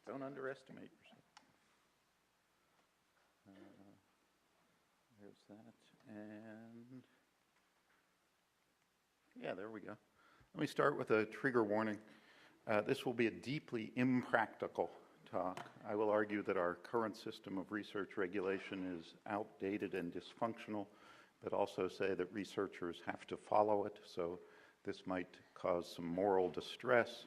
Don't underestimate yourself. There's that, and yeah, there we go. Let me start with a trigger warning. This will be a deeply impractical talk. I will argue that our current system of research regulation is outdated and dysfunctional, but also say that researchers have to follow it, so this might cause some moral distress.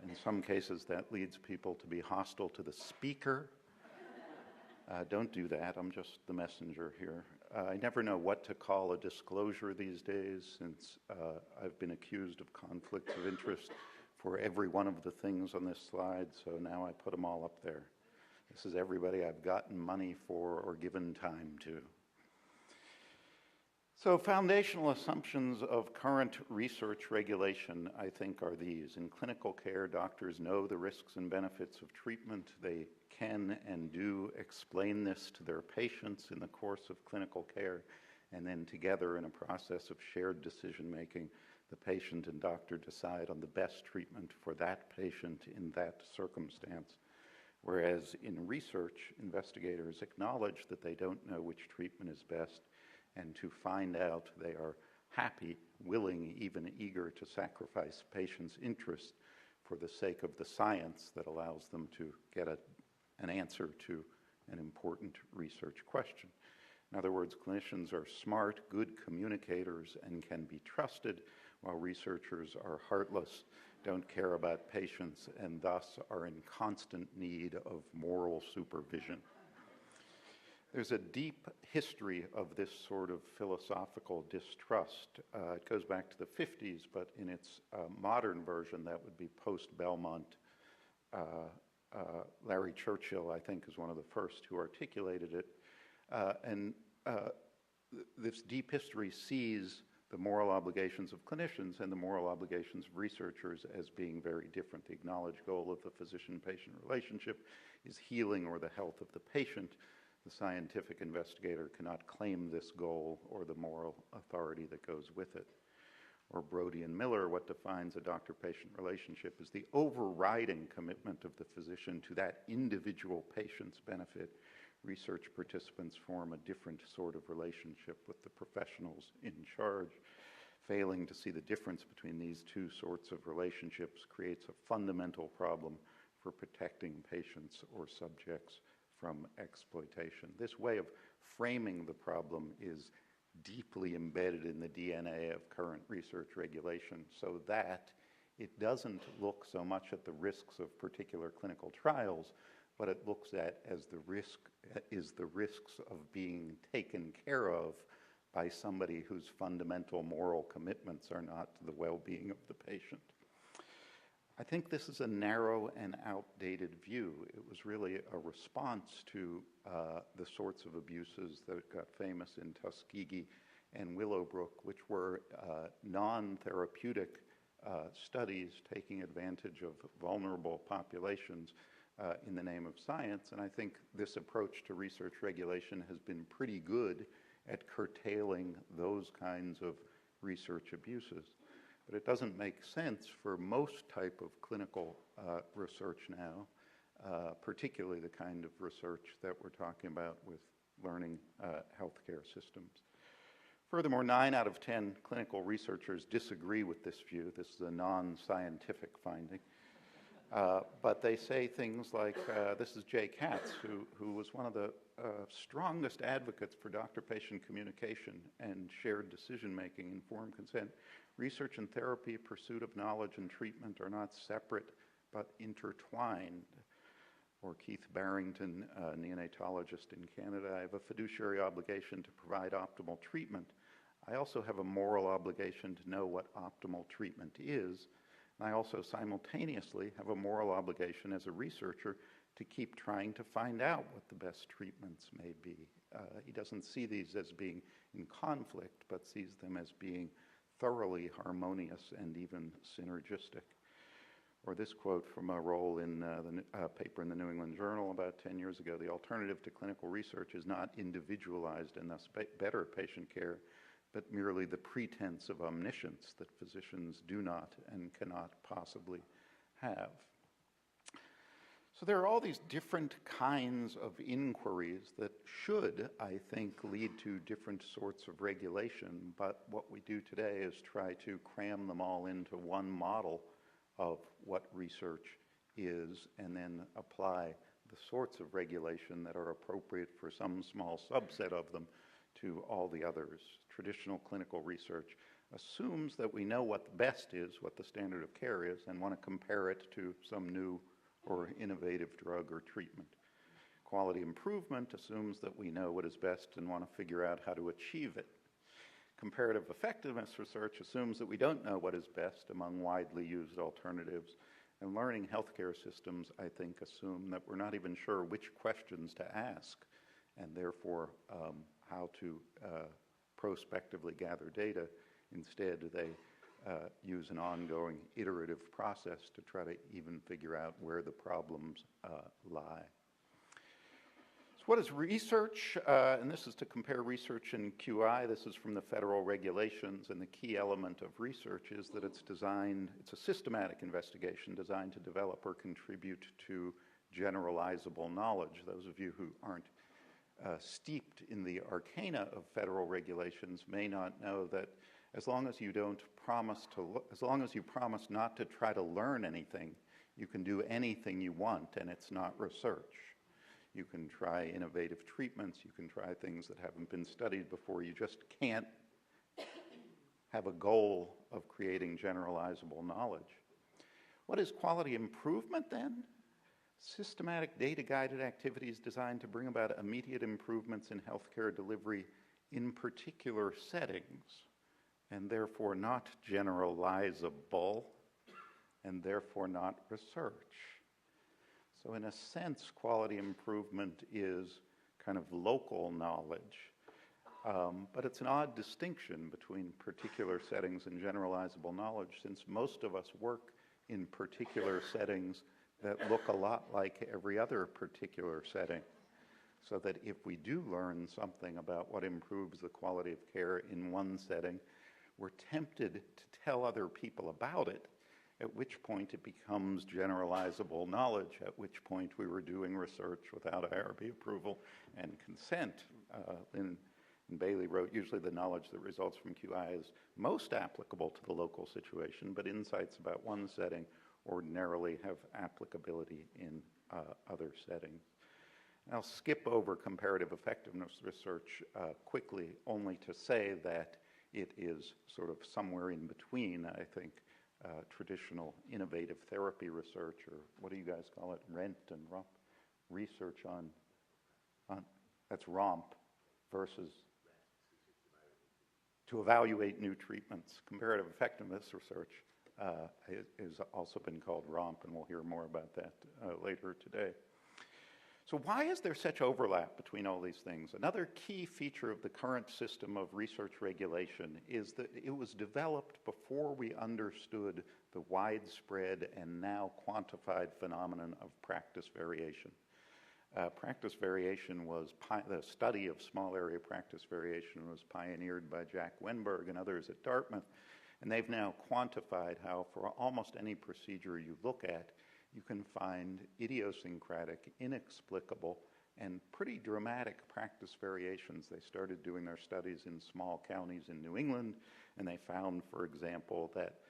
In some cases, that leads people to be hostile to the speaker. Don't do that. I'm just the messenger here. I never know what to call a disclosure these days, since I've been accused of conflicts of interest for every one of the things on this slide, so now I put them all up there. This is everybody I've gotten money for or given time to. So foundational assumptions of current research regulation, I think, are these. In clinical care, doctors know the risks and benefits of treatment. They can and do explain this to their patients in the course of clinical care, and then together in a process of shared decision-making, the patient and doctor decide on the best treatment for that patient in that circumstance. Whereas in research, investigators acknowledge that they don't know which treatment is best, and to find out, they are happy, willing, even eager to sacrifice patients' interest for the sake of the science that allows them to get an answer to an important research question. In other words, clinicians are smart, good communicators, and can be trusted, while researchers are heartless, don't care about patients, and thus are in constant need of moral supervision. There's a deep history of this sort of philosophical distrust. It goes back to the 50s, but in its modern version, that would be post-Belmont. Larry Churchill, I think, is one of the first who articulated it. This deep history sees the moral obligations of clinicians and the moral obligations of researchers as being very different. The acknowledged goal of the physician-patient relationship is healing or the health of the patient. The scientific investigator cannot claim this goal or the moral authority that goes with it. Or Brody and Miller, what defines a doctor-patient relationship is the overriding commitment of the physician to that individual patient's benefit. Research participants form a different sort of relationship with the professionals in charge. Failing to see the difference between these two sorts of relationships creates a fundamental problem for protecting patients or subjects from exploitation. This way of framing the problem is deeply embedded in the DNA of current research regulation, so that it doesn't look so much at the risks of particular clinical trials, but it looks at as the risks of being taken care of by somebody whose fundamental moral commitments are not to the well-being of the patient. I think this is a narrow and outdated view. It was really a response to the sorts of abuses that got famous in Tuskegee and Willowbrook, which were non-therapeutic studies taking advantage of vulnerable populations in the name of science. And I think this approach to research regulation has been pretty good at curtailing those kinds of research abuses. But it doesn't make sense for most type of clinical research now, particularly the kind of research that we're talking about with learning healthcare systems. Furthermore, 9 out of 10 clinical researchers disagree with this view. This is a non-scientific finding. But they say things like, this is Jay Katz, who was one of the strongest advocates for doctor-patient communication and shared decision-making, informed consent. Research and therapy, pursuit of knowledge and treatment are not separate but intertwined. Or Keith Barrington, a neonatologist in Canada, I have a fiduciary obligation to provide optimal treatment. I also have a moral obligation to know what optimal treatment is. And I also simultaneously have a moral obligation as a researcher to keep trying to find out what the best treatments may be. He doesn't see these as being in conflict, but sees them as being thoroughly harmonious and even synergistic. Or this quote from a role in the paper in the New England Journal about 10 years ago: the alternative to clinical research is not individualized and thus better patient care, but merely the pretense of omniscience that physicians do not and cannot possibly have. So there are all these different kinds of inquiries that should, I think, lead to different sorts of regulation, but what we do today is try to cram them all into one model of what research is and then apply the sorts of regulation that are appropriate for some small subset of them to all the others. Traditional clinical research assumes that we know what the best is, what the standard of care is, and want to compare it to some new or innovative drug or treatment. Quality improvement assumes that we know what is best and want to figure out how to achieve it. Comparative effectiveness research assumes that we don't know what is best among widely used alternatives. And learning healthcare systems, I think, assume that we're not even sure which questions to ask, and therefore how to prospectively gather data. Instead, they use an ongoing iterative process to try to even figure out where the problems lie. So what is research? And this is to compare research and QI. This is from the federal regulations, and the key element of research is that it's a systematic investigation designed to develop or contribute to generalizable knowledge. Those of you who aren't steeped in the arcana of federal regulations may not know that as long as you promise not to try to learn anything, you can do anything you want, and it's not research. You can try innovative treatments, you can try things that haven't been studied before. You just can't have a goal of creating generalizable knowledge. What is quality improvement then? Systematic data-guided activities designed to bring about immediate improvements in healthcare delivery in particular settings, and therefore not generalizable, and therefore not research. So in a sense, quality improvement is kind of local knowledge, but it's an odd distinction between particular settings and generalizable knowledge, since most of us work in particular settings that look a lot like every other particular setting. So that if we do learn something about what improves the quality of care in one setting, we're tempted to tell other people about it, at which point it becomes generalizable knowledge, at which point we were doing research without IRB approval and consent. And Bailey wrote, usually the knowledge that results from QI is most applicable to the local situation, but insights about one setting ordinarily have applicability in other settings. And I'll skip over comparative effectiveness research quickly, only to say that it is sort of somewhere in between, I think, traditional innovative therapy research, or what do you guys call it, RENT and ROMP, research on that's ROMP, versus to evaluate new treatments. Comparative effectiveness research has also been called ROMP, and we'll hear more about that later today. So why is there such overlap between all these things? Another key feature of the current system of research regulation is that it was developed before we understood the widespread and now quantified phenomenon of practice variation. Practice variation was, the study of small area practice variation was pioneered by Jack Wenberg and others at Dartmouth, and they've now quantified how for almost any procedure you look at, you can find idiosyncratic, inexplicable, and pretty dramatic practice variations. They started doing their studies in small counties in New England, and they found, for example, that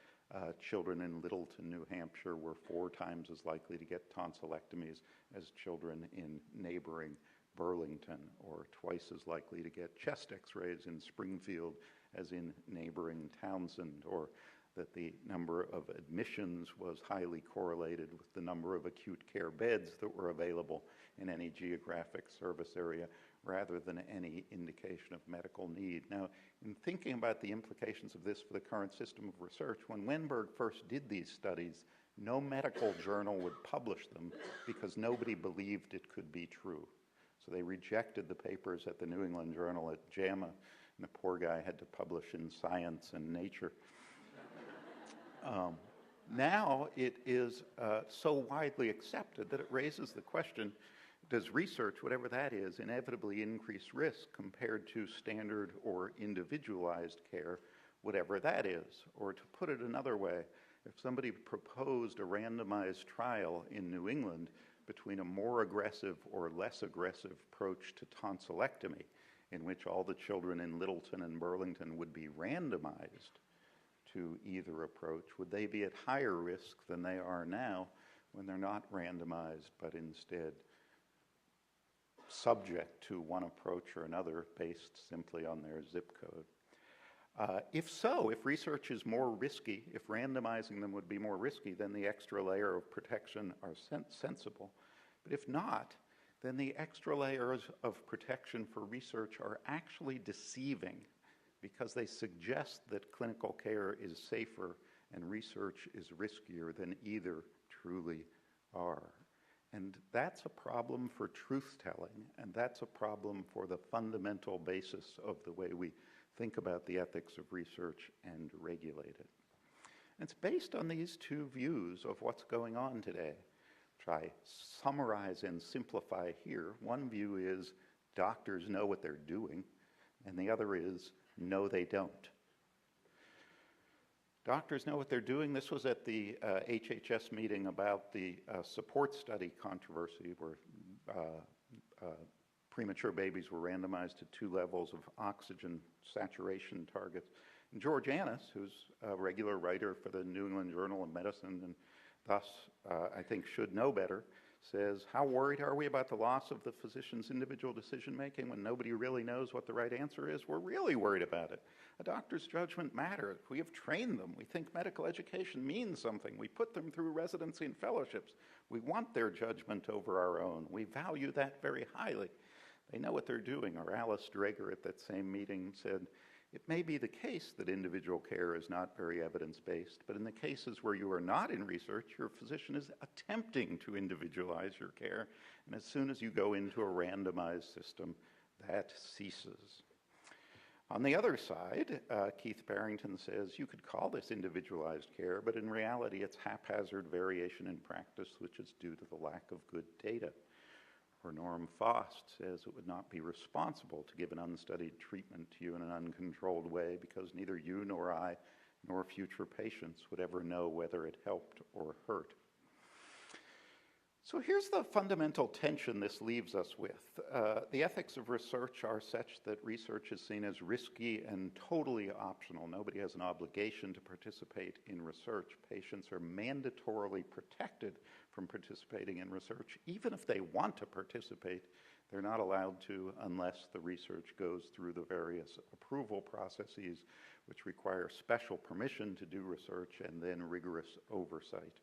children in Littleton, New Hampshire were 4 times as likely to get tonsillectomies as children in neighboring Burlington, or twice as likely to get chest x-rays in Springfield as in neighboring Townsend, or that the number of admissions was highly correlated with the number of acute care beds that were available in any geographic service area, rather than any indication of medical need. Now, in thinking about the implications of this for the current system of research, when Wenberg first did these studies, no medical journal would publish them because nobody believed it could be true. So they rejected the papers at the New England Journal at JAMA, and the poor guy had to publish in Science and Nature. Now it is so widely accepted that it raises the question, does research, whatever that is, inevitably increase risk compared to standard or individualized care, whatever that is? Or to put it another way, if somebody proposed a randomized trial in New England between a more aggressive or less aggressive approach to tonsillectomy, in which all the children in Littleton and Burlington would be randomized to either approach, would they be at higher risk than they are now when they're not randomized, but instead subject to one approach or another based simply on their zip code? If so, if research is more risky, if randomizing them would be more risky, then the extra layer of protection are sensible. But if not, then the extra layers of protection for research are actually deceiving, because they suggest that clinical care is safer and research is riskier than either truly are. And that's a problem for truth-telling, and that's a problem for the fundamental basis of the way we think about the ethics of research and regulate it. And it's based on these two views of what's going on today, which I summarize and simplify here. One view is doctors know what they're doing, and the other is no, they don't. Doctors know what they're doing. This was at the HHS meeting about the support study controversy, where premature babies were randomized to 2 levels of oxygen saturation targets. And George Annis, who's a regular writer for the New England Journal of Medicine, and thus I think should know better, says, how worried are we about the loss of the physician's individual decision-making when nobody really knows what the right answer is? We're really worried about it. A doctor's judgment matters. We have trained them. We think medical education means something. We put them through residency and fellowships. We want their judgment over our own. We value that very highly. They know what they're doing. Or Alice Dreger at that same meeting said, it may be the case that individual care is not very evidence-based, but in the cases where you are not in research, your physician is attempting to individualize your care, and as soon as you go into a randomized system, that ceases. On the other side, Keith Barrington says you could call this individualized care, but in reality it's haphazard variation in practice, which is due to the lack of good data. Or Norm Faust says it would not be responsible to give an unstudied treatment to you in an uncontrolled way, because neither you nor I nor future patients would ever know whether it helped or hurt. So here's the fundamental tension this leaves us with. The ethics of research are such that research is seen as risky and totally optional. Nobody has an obligation to participate in research. Patients are mandatorily protected from participating in research. Even if they want to participate, they're not allowed to unless the research goes through the various approval processes, which require special permission to do research and then rigorous oversight.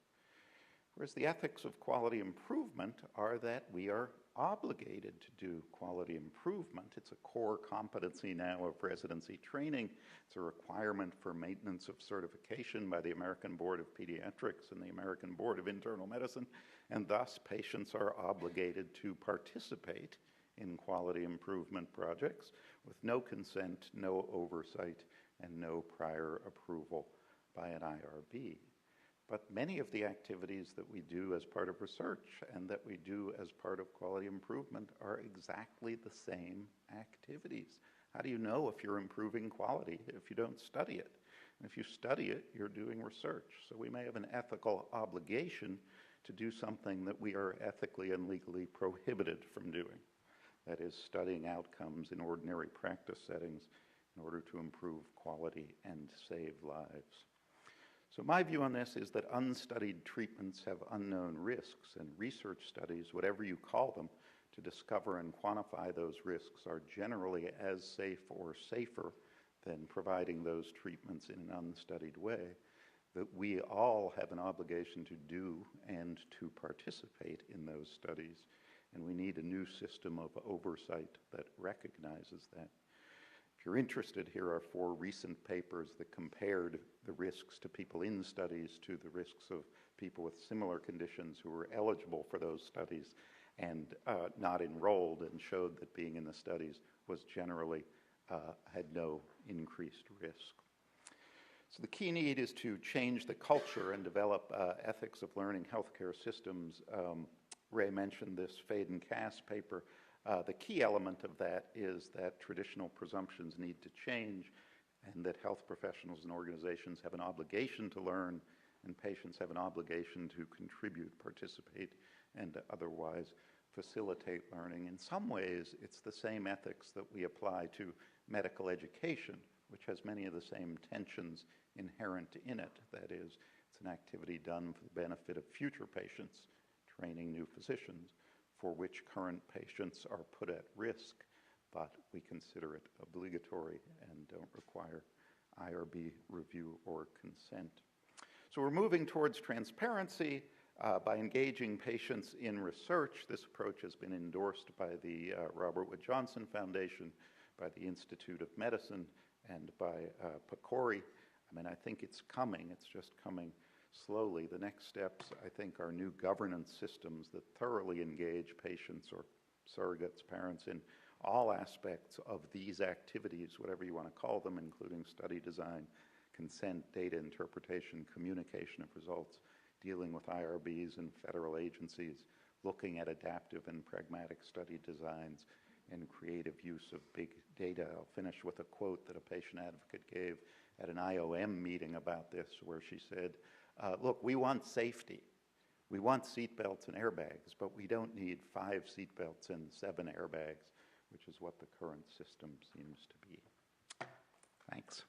Whereas the ethics of quality improvement are that we are obligated to do quality improvement. It's a core competency now of residency training. It's a requirement for maintenance of certification by the American Board of Pediatrics and the American Board of Internal Medicine, and thus patients are obligated to participate in quality improvement projects with no consent, no oversight, and no prior approval by an IRB. But many of the activities that we do as part of research and that we do as part of quality improvement are exactly the same activities. How do you know if you're improving quality if you don't study it? And if you study it, you're doing research. So we may have an ethical obligation to do something that we are ethically and legally prohibited from doing. That is, studying outcomes in ordinary practice settings in order to improve quality and save lives. So my view on this is that unstudied treatments have unknown risks, and research studies, whatever you call them, to discover and quantify those risks are generally as safe or safer than providing those treatments in an unstudied way, that we all have an obligation to do and to participate in those studies, and we need a new system of oversight that recognizes that. If you're interested, here are 4 recent papers that compared the risks to people in studies to the risks of people with similar conditions who were eligible for those studies and not enrolled, and showed that being in the studies was generally had no increased risk. So the key need is to change the culture and develop ethics of learning healthcare systems. Ray mentioned this Fade and Cass paper. The key element of that is that traditional presumptions need to change, and that health professionals and organizations have an obligation to learn and patients have an obligation to contribute, participate, and otherwise facilitate learning. In some ways, it's the same ethics that we apply to medical education, which has many of the same tensions inherent in it. That is, it's an activity done for the benefit of future patients, training new physicians, for which current patients are put at risk, but we consider it obligatory and don't require IRB review or consent. So we're moving towards transparency by engaging patients in research. This approach has been endorsed by the Robert Wood Johnson Foundation, by the Institute of Medicine, and by PCORI. I mean, I think it's coming. It's just coming slowly. The next steps, I think, are new governance systems that thoroughly engage patients or surrogates, parents, in all aspects of these activities, whatever you want to call them, including study design, consent, data interpretation, communication of results, dealing with IRBs and federal agencies, looking at adaptive and pragmatic study designs, and creative use of big data. I'll finish with a quote that a patient advocate gave at an IOM meeting about this, where she said, look, we want safety. We want seatbelts and airbags, but we don't need 5 seatbelts and 7 airbags, which is what the current system seems to be. Thanks.